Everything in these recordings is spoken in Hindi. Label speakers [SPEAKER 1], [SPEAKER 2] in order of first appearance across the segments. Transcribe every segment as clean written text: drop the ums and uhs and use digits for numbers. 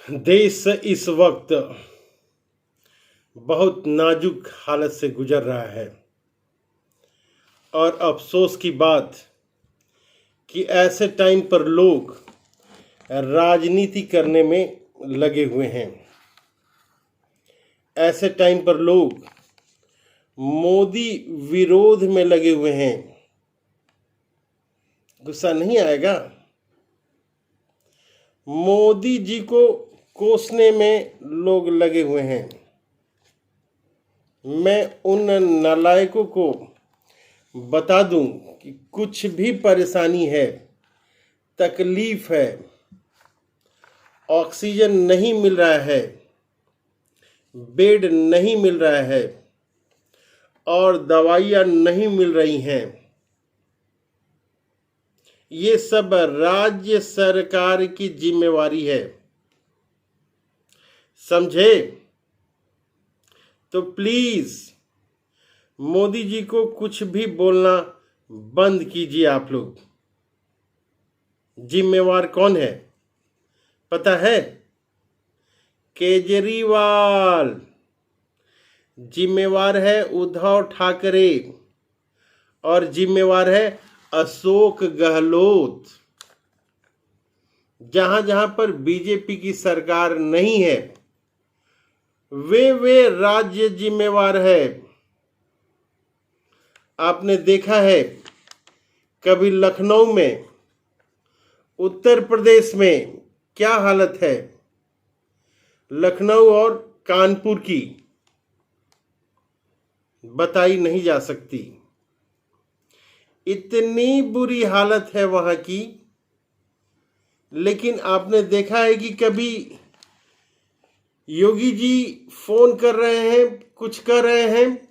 [SPEAKER 1] देश इस वक्त बहुत नाजुक हालत से गुजर रहा है और अफसोस की बात कि ऐसे टाइम पर लोग राजनीति करने में लगे हुए हैं। ऐसे टाइम पर लोग मोदी विरोध में लगे हुए हैं। गुस्सा नहीं आएगा? मोदी जी को कोसने में लोग लगे हुए हैं। मैं उन नालायकों को बता दूं कि कुछ भी परेशानी है, तकलीफ है, ऑक्सीजन नहीं मिल रहा है, बेड नहीं मिल रहा है और दवाइयाँ नहीं मिल रही हैं, ये सब राज्य सरकार की जिम्मेवारी है। समझे? तो प्लीज मोदी जी को कुछ भी बोलना बंद कीजिए। आप लोग, जिम्मेवार कौन है पता है? केजरीवाल। जिम्मेवार है उद्धव ठाकरे और जिम्मेवार है अशोक गहलोत। जहां जहां पर बीजेपी की सरकार नहीं है, वे राज्य जिम्मेवार है। आपने देखा है कभी लखनऊ में, उत्तर प्रदेश में क्या हालत है, लखनऊ और कानपुर की बताई नहीं जा सकती। इतनी बुरी हालत है वहां की। लेकिन आपने देखा है कि कभी योगी जी फोन कर रहे हैं, कुछ कर रहे हैं,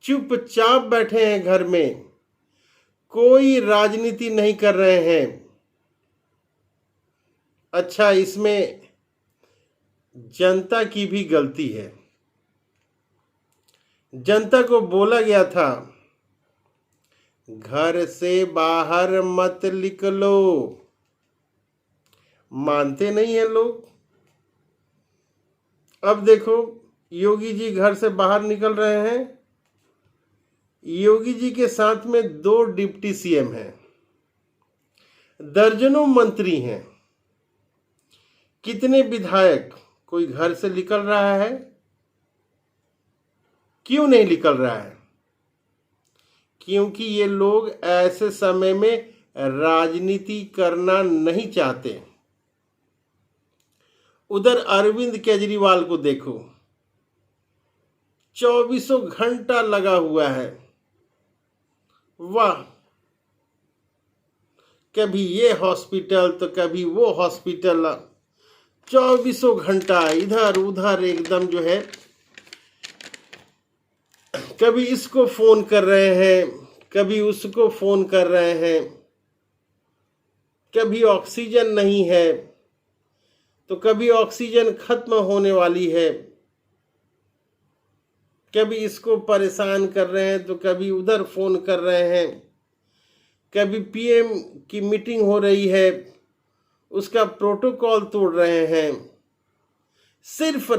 [SPEAKER 1] चुपचाप बैठे हैं घर में, कोई राजनीति नहीं कर रहे हैं। अच्छा, इसमें जनता की भी गलती है। जनता को बोला गया था घर से बाहर मत निकलो, मानते नहीं है लोग। अब देखो, योगी जी घर से बाहर निकल रहे हैं। योगी जी के साथ में 2 डिप्टी सीएम हैं, दर्जनों मंत्री हैं, कितने विधायक। कोई घर से निकल रहा है? क्यों नहीं निकल रहा है? क्योंकि ये लोग ऐसे समय में राजनीति करना नहीं चाहते। उधर अरविंद केजरीवाल को देखो, 24 घंटा लगा हुआ है। वाह, कभी ये हॉस्पिटल तो कभी वो हॉस्पिटल, 24 घंटा इधर उधर एकदम जो है। कभी इसको फोन कर रहे हैं, कभी उसको फोन कर रहे हैं। कभी ऑक्सीजन नहीं है तो कभी ऑक्सीजन खत्म होने वाली है। कभी इसको परेशान कर रहे हैं तो कभी उधर फोन कर रहे हैं। कभी पीएम की मीटिंग हो रही है, उसका प्रोटोकॉल तोड़ रहे हैं। सिर्फ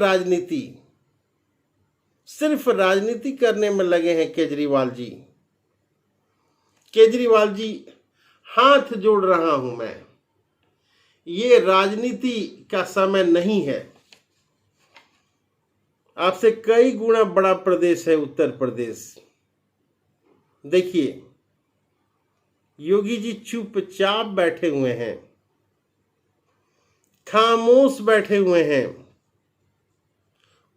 [SPEAKER 1] राजनीति करने में लगे हैं केजरीवाल जी। केजरीवाल जी, हाथ जोड़ रहा हूं मैं, ये राजनीति का समय नहीं है। आपसे कई गुना बड़ा प्रदेश है उत्तर प्रदेश। देखिए, योगी जी चुपचाप बैठे हुए हैं, खामोश बैठे हुए हैं।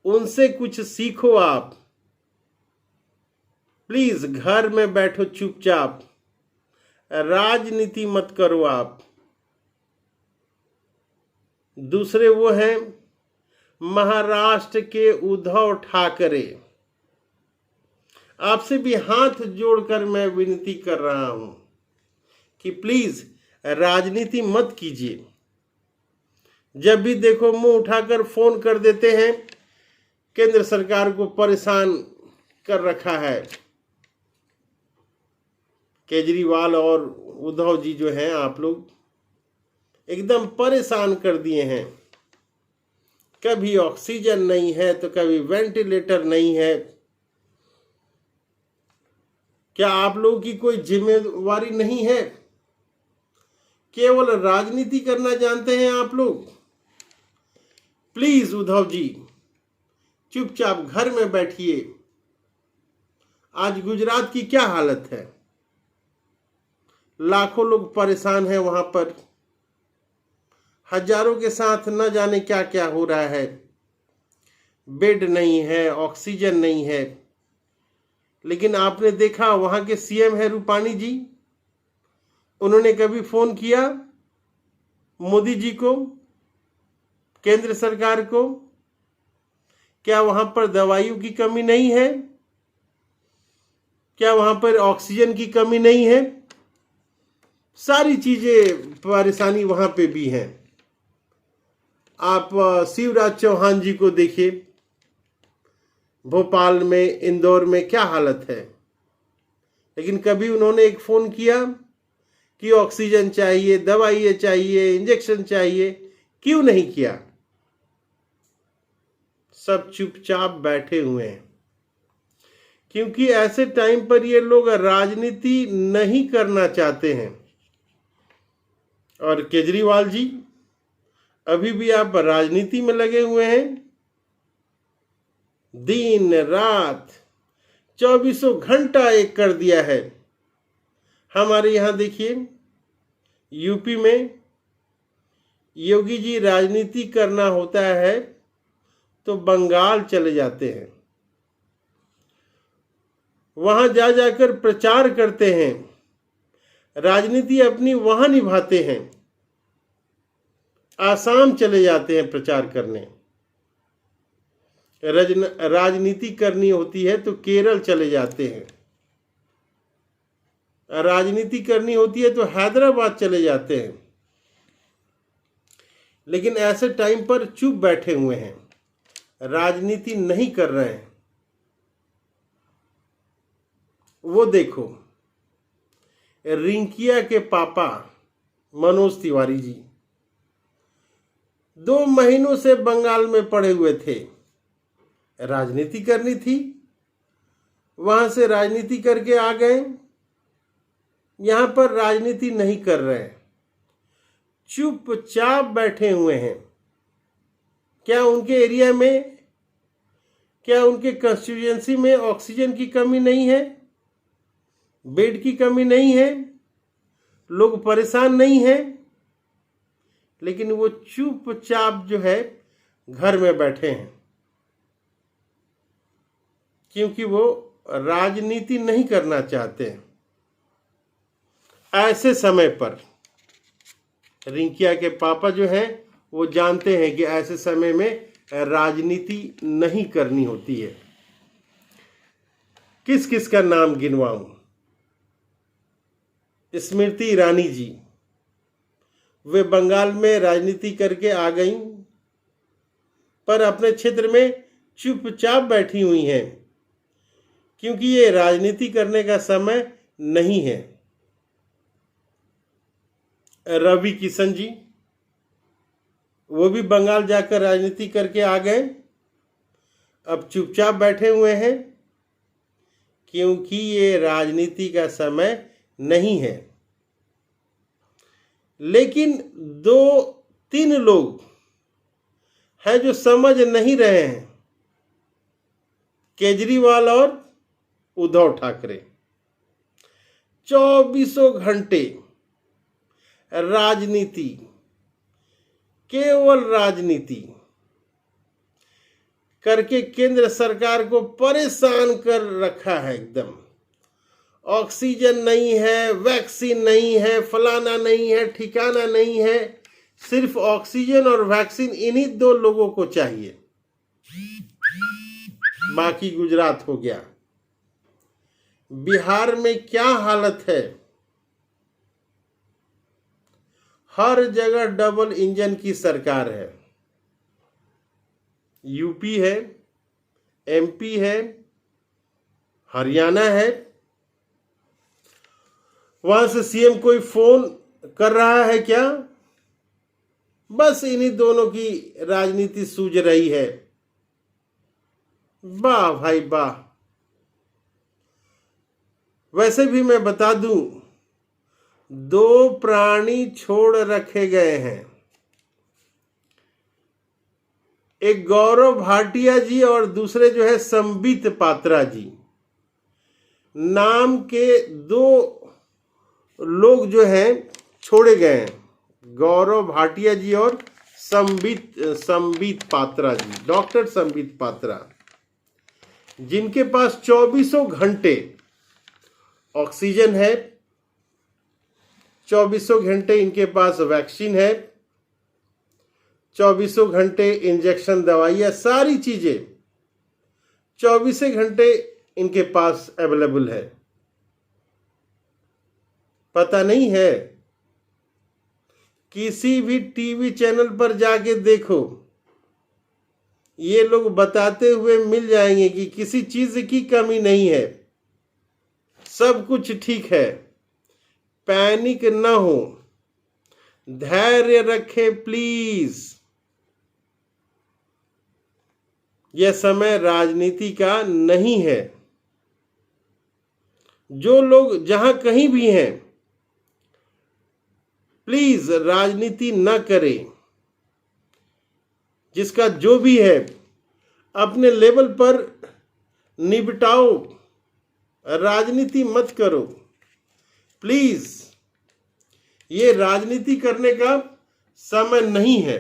[SPEAKER 1] उनसे कुछ सीखो आप। प्लीज घर में बैठो चुपचाप, राजनीति मत करो आप। दूसरे वो हैं महाराष्ट्र के उद्धव ठाकरे। आपसे भी हाथ जोड़कर मैं विनती कर रहा हूं कि प्लीज राजनीति मत कीजिए। जब भी देखो मुंह उठाकर फोन कर देते हैं। केंद्र सरकार को परेशान कर रखा है केजरीवाल और उद्धव जी जो हैं। आप लोग एकदम परेशान कर दिए हैं। कभी ऑक्सीजन नहीं है तो कभी वेंटिलेटर नहीं है। क्या आप लोगों की कोई जिम्मेवारी नहीं है? केवल राजनीति करना जानते हैं आप लोग। प्लीज उद्धव जी, चुपचाप घर में बैठिए। आज गुजरात की क्या हालत है, लाखों लोग परेशान हैं वहां पर, हजारों के साथ न जाने क्या क्या हो रहा है। बेड नहीं है, ऑक्सीजन नहीं है। लेकिन आपने देखा वहां के सीएम है रूपाणी जी, उन्होंने कभी फोन किया मोदी जी को, केंद्र सरकार को? क्या वहां पर दवाइयों की कमी नहीं है? क्या वहां पर ऑक्सीजन की कमी नहीं है? सारी चीजें परेशानी वहां पे भी है। आप शिवराज चौहान जी को देखिए, भोपाल में, इंदौर में क्या हालत है। लेकिन कभी उन्होंने एक फोन किया कि ऑक्सीजन चाहिए, दवाई चाहिए, इंजेक्शन चाहिए? क्यों नहीं किया? सब चुपचाप बैठे हुए हैं, क्योंकि ऐसे टाइम पर ये लोग राजनीति नहीं करना चाहते हैं। और केजरीवाल जी अभी भी आप राजनीति में लगे हुए हैं। दिन रात 24 घंटा एक कर दिया है। हमारे यहां देखिए यूपी में योगी जी राजनीति करना होता है तो बंगाल चले जाते हैं, वहां जा जाकर प्रचार करते हैं, राजनीति अपनी वहां निभाते हैं। आसाम चले जाते हैं प्रचार करने। राजनीति करनी होती है तो केरल चले जाते हैं, राजनीति करनी होती है तो हैदराबाद चले जाते हैं। लेकिन ऐसे टाइम पर चुप बैठे हुए हैं, राजनीति नहीं कर रहे हैं। वो देखो रिंकिया के पापा मनोज तिवारी जी 2 महीनों से बंगाल में पड़े हुए थे। राजनीति करनी थी, वहां से राजनीति करके आ गए। यहां पर राजनीति नहीं कर रहे हैं, चुपचाप बैठे हुए हैं। क्या उनके एरिया में, क्या उनके कंस्टिट्यूएंसी में ऑक्सीजन की कमी नहीं है, बेड की कमी नहीं है, लोग परेशान नहीं हैं? लेकिन वो चुपचाप जो है घर में बैठे हैं, क्योंकि वो राजनीति नहीं करना चाहते हैं। ऐसे समय पर रिंकिया के पापा जो हैं वो जानते हैं कि ऐसे समय में राजनीति नहीं करनी होती है। किस किस का नाम गिनवाऊं? स्मृति ईरानी जी, वे बंगाल में राजनीति करके आ गईं, पर अपने क्षेत्र में चुपचाप बैठी हुई हैं, क्योंकि ये राजनीति करने का समय नहीं है। रवि किशन जी, वो भी बंगाल जाकर राजनीति करके आ गए, अब चुपचाप बैठे हुए हैं, क्योंकि ये राजनीति का समय नहीं है। लेकिन 2-3 लोग हैं जो समझ नहीं रहे हैं, केजरीवाल और उद्धव ठाकरे। 24 घंटे राजनीति, केवल राजनीति करके केंद्र सरकार को परेशान कर रखा है एकदम। ऑक्सीजन नहीं है, वैक्सीन नहीं है, फलाना नहीं है, ठिकाना नहीं है। सिर्फ ऑक्सीजन और वैक्सीन इन्हीं 2 लोगों को चाहिए, बाकी गुजरात हो गया। बिहार में क्या हालत है, हर जगह डबल इंजन की सरकार है। यूपी है, एमपी है, हरियाणा है, वहां से सीएम कोई फोन कर रहा है क्या? बस इन्हीं दोनों की राजनीति सूझ रही है। वाह भाई वाह। वैसे भी मैं बता दूं, 2 प्राणी छोड़ रखे गए हैं, एक गौरव भाटिया जी और दूसरे जो है संबित पात्रा जी नाम के 2 लोग जो हैं छोड़े गए हैं, गौरव भाटिया जी और संबित पात्रा जी, डॉक्टर संबित पात्रा, जिनके पास 24 घंटे ऑक्सीजन है, 24 घंटे इनके पास वैक्सीन है, 24 घंटे इंजेक्शन दवाइयाँ सारी चीजें 24 घंटे इनके पास अवेलेबल है। पता नहीं है, किसी भी टीवी चैनल पर जाके देखो, ये लोग बताते हुए मिल जाएंगे कि किसी चीज की कमी नहीं है, सब कुछ ठीक है। पैनिक न हो, धैर्य रखें प्लीज। यह समय राजनीति का नहीं है। जो लोग जहां कहीं भी हैं, प्लीज राजनीति न करें। जिसका जो भी है अपने लेवल पर निपटाओ, राजनीति मत करो प्लीज। ये राजनीति करने का समय नहीं है।